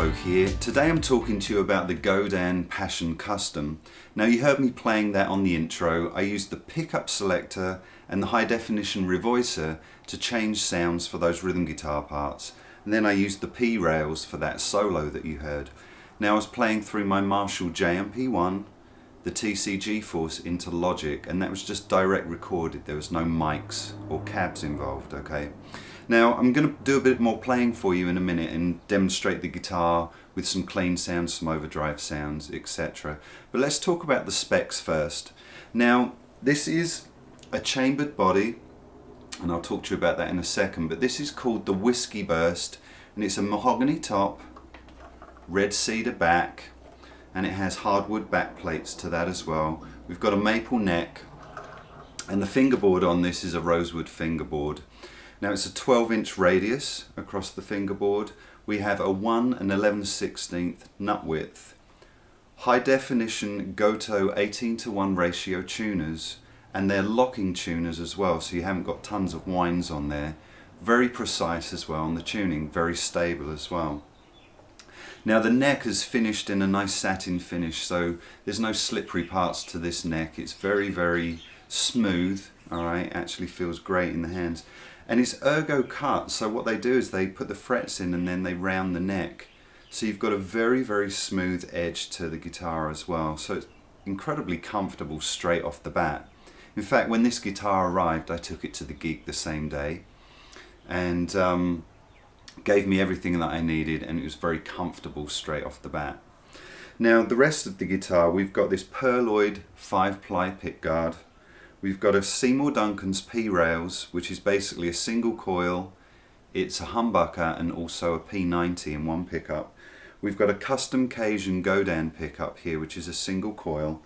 Calvo here. Today I'm talking to you about the Godin Passion Custom. Now you heard me playing that on the intro. I used the pickup selector and the high definition revoicer to change sounds for those rhythm guitar parts. And then I used the P rails for that solo that you heard. Now I was playing through my Marshall JMP1, the TCG Force into Logic, and that was just direct recorded. There was no mics or cabs involved, okay? Now I'm going to do a bit more playing for you in a minute and demonstrate the guitar with some clean sounds, some overdrive sounds, etc. But let's talk about the specs first. Now this is a chambered body, and I'll talk to you about that in a second, but this is called the Whiskey Burst, and it's a mahogany top, red cedar back, and it has hardwood back plates to that as well. We've got a maple neck, and the fingerboard on this is a rosewood fingerboard. Now it's a 12-inch radius across the fingerboard. We have a 1 11/16 nut width. High definition Goto 18:1 ratio tuners, and they're locking tuners as well, so you haven't got tons of whines on there. Very precise as well on the tuning, very stable as well. Now the neck is finished in a nice satin finish, so there's no slippery parts to this neck. It's very, very smooth, alright, actually feels great in the hands. And it's ergo cut, so what they do is they put the frets in and then they round the neck. So you've got a very, very smooth edge to the guitar as well. So it's incredibly comfortable straight off the bat. In fact, when this guitar arrived, I took it to the gig the same day and gave me everything that I needed, and it was very comfortable straight off the bat. Now the rest of the guitar, we've got this Pearloid 5-ply pickguard. We've got a Seymour Duncan's P rails, which is basically a single coil. It's a humbucker and also a P90 in one pickup. We've got a custom Cajun Godin pickup here, which is a single coil,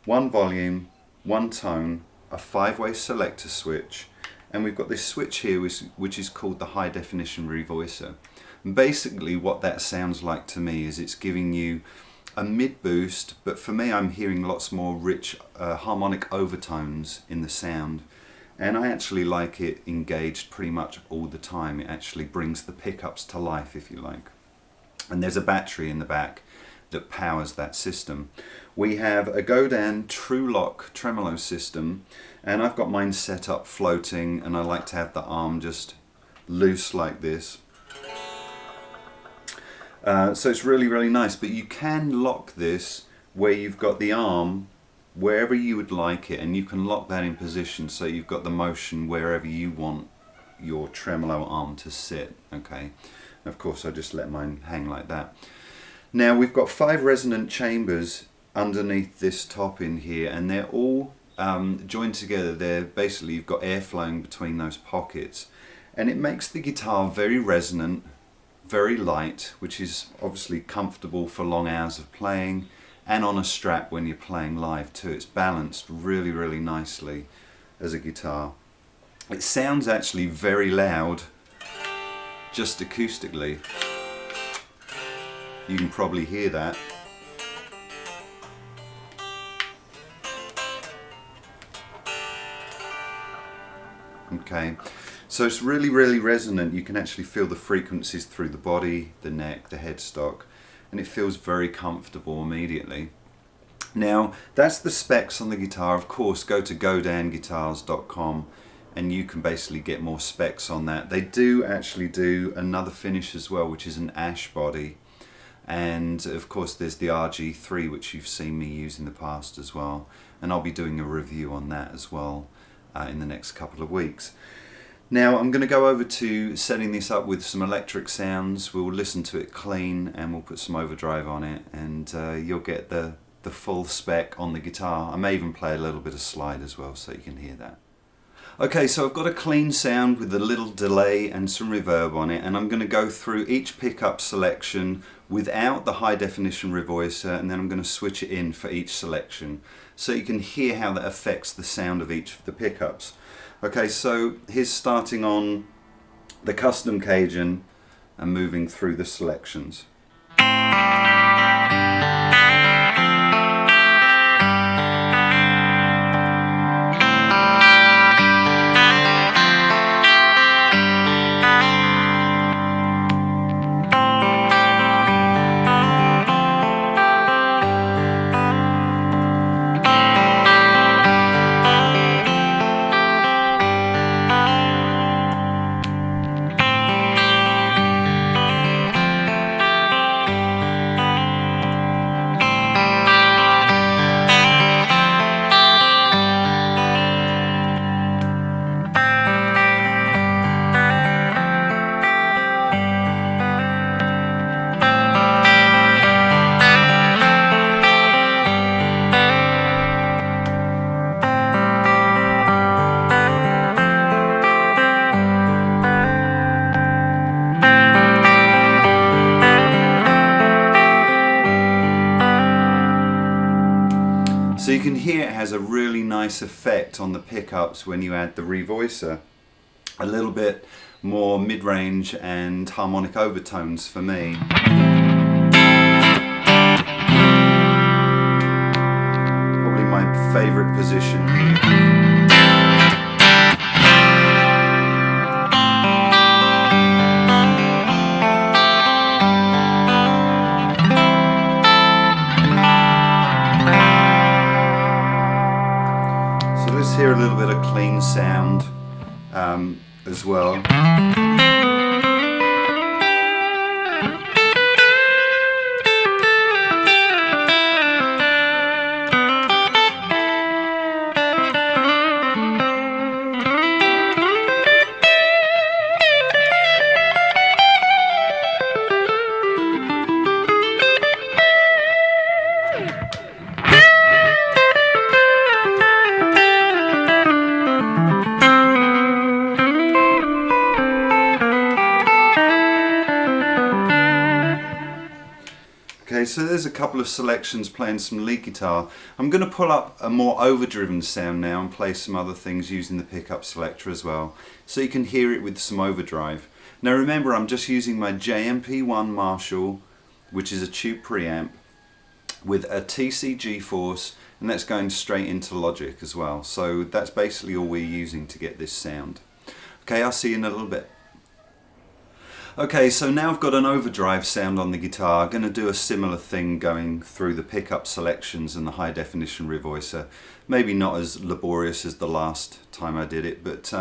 one volume, one tone, a 5-way selector switch, and we've got this switch here which is called the high definition revoicer. And basically what that sounds like to me is it's giving you a mid boost, but for me I'm hearing lots more rich harmonic overtones in the sound, and I actually like it engaged pretty much all the time. It actually brings the pickups to life, if you like. And there's a battery in the back that powers that system. We have a Godin True Lock tremolo system, and I've got mine set up floating, and I like to have the arm just loose like this. So it's really, really nice, but you can lock this where you've got the arm wherever you would like it, and you can lock that in position so you've got the motion wherever you want your tremolo arm to sit, okay? And of course I just let mine hang like that. Now we've got 5 resonant chambers underneath this top in here, and they're all joined together. They're basically, you've got air flowing between those pockets, and it makes the guitar very resonant, very light, which is obviously comfortable for long hours of playing, and on a strap when you're playing live too. It's balanced really, really nicely as a guitar. It sounds actually very loud just acoustically. You can probably hear that. Okay, so it's really, really resonant. You can actually feel the frequencies through the body, the neck, the headstock, and it feels very comfortable immediately. Now, that's the specs on the guitar. Of course, go to godinguitars.com and you can basically get more specs on that. They do actually do another finish as well, which is an ash body. And of course there's the RG3, which you've seen me use in the past as well. And I'll be doing a review on that as well in the next couple of weeks. Now I'm going to go over to setting this up with some electric sounds. We'll listen to it clean and we'll put some overdrive on it, and you'll get the full spec on the guitar. I may even play a little bit of slide as well so you can hear that. Okay, so I've got a clean sound with a little delay and some reverb on it, and I'm going to go through each pickup selection without the high definition revoicer, and then I'm going to switch it in for each selection so you can hear how that affects the sound of each of the pickups. Okay, so here's starting on the custom Cajun and moving through the selections. So you can hear it has a really nice effect on the pickups when you add the revoicer. A little bit more mid-range and harmonic overtones for me. Probably my favourite position here. Let's hear a little bit of clean sound as well. Okay, so there's a couple of selections playing some lead guitar. I'm going to pull up a more overdriven sound now and play some other things using the pickup selector as well, so you can hear it with some overdrive. Now remember, I'm just using my JMP1 Marshall, which is a tube preamp, with a TC Force, and that's going straight into Logic as well. So that's basically all we're using to get this sound. Okay, I'll see you in a little bit. Okay, so now I've got an overdrive sound on the guitar. I'm going to do a similar thing going through the pickup selections and the high definition revoicer. Maybe not as laborious as the last time I did it, but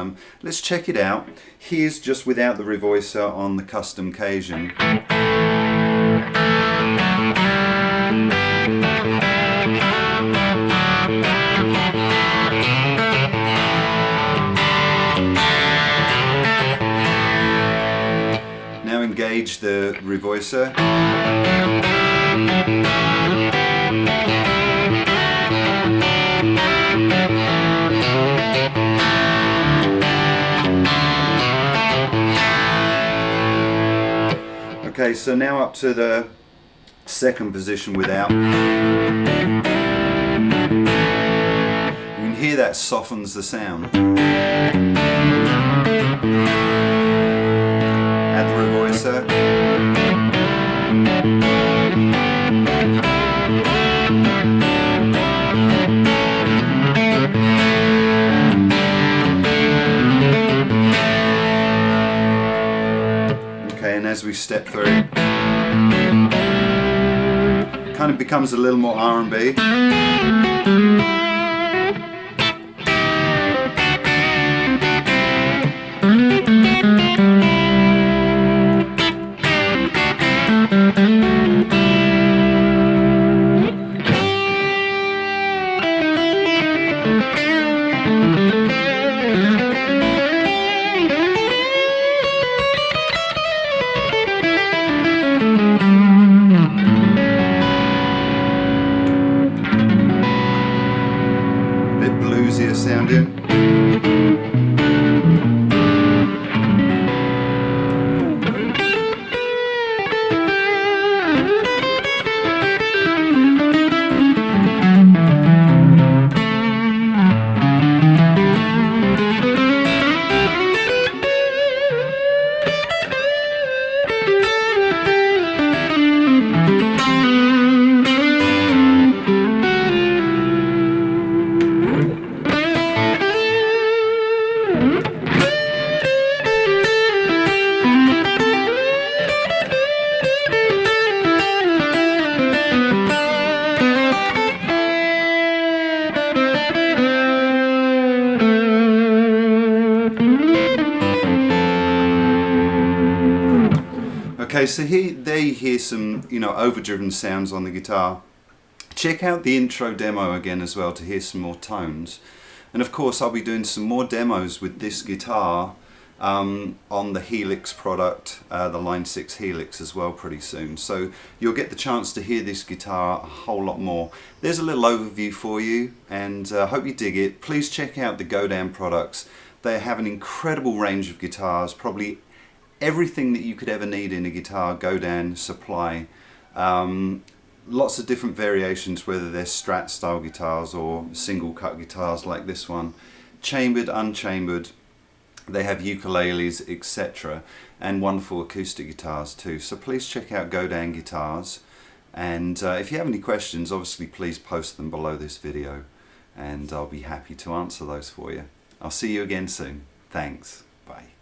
let's check it out. Here's just without the revoicer on the custom Cajun. Engage the revoicer. Okay, so now up to the second position without. You can hear that softens the sound. Add the revoicer. Okay, and as we step through, kind of becomes a little more R&B. Sounding. Okay, so there you hear some, overdriven sounds on the guitar. Check out the intro demo again as well to hear some more tones. And of course I'll be doing some more demos with this guitar on the Helix product, the Line 6 Helix as well pretty soon. So you'll get the chance to hear this guitar a whole lot more. There's a little overview for you, and I hope you dig it. Please check out the Godin products. They have an incredible range of guitars, probably everything that you could ever need in a guitar, Godin supply. lots of different variations, whether they're Strat style guitars or single cut guitars like this one, chambered, unchambered. They have ukuleles, etc., and wonderful acoustic guitars too. So please check out Godin Guitars, and if you have any questions, obviously please post them below this video and I'll be happy to answer those for you. I'll see you again soon. Thanks. Bye.